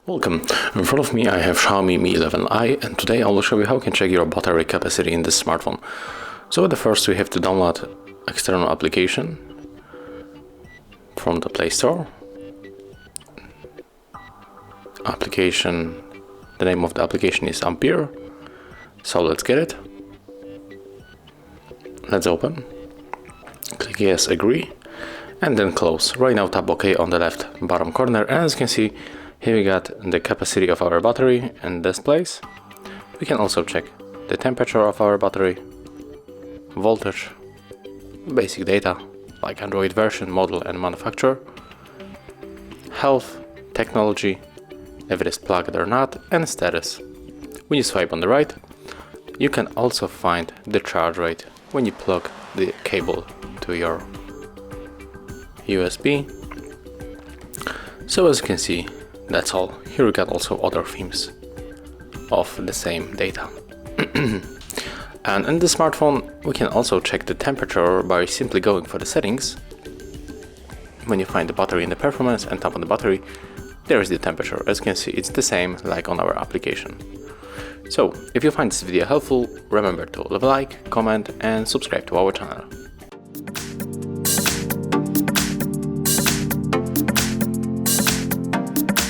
Welcome. In front of me I have Xiaomi Mi 11i, and today I will show you how you can check your battery capacity in this smartphone. So at the first we have to download external application from the Play Store. The name of the application is Ampere. So let's get it. Let's open. Click yes, agree, and then close. Right now tap OK on the left bottom corner, and as you can see, here we got the capacity of our battery in this place. We can also check the temperature of our battery, voltage, basic data like Android version, model and manufacturer, health, technology, if it is plugged or not, and status. When you swipe on the right, you can also find the charge rate when you plug the cable to your USB. So as you can see, that's all. Here we got also other themes of the same data. And in the smartphone we can also check the temperature by simply going for the settings. When you find the battery in the performance and tap on the battery, there is the temperature. As you can see, it's the same like on our application. So if you find this video helpful, remember to leave a like, comment and subscribe to our channel.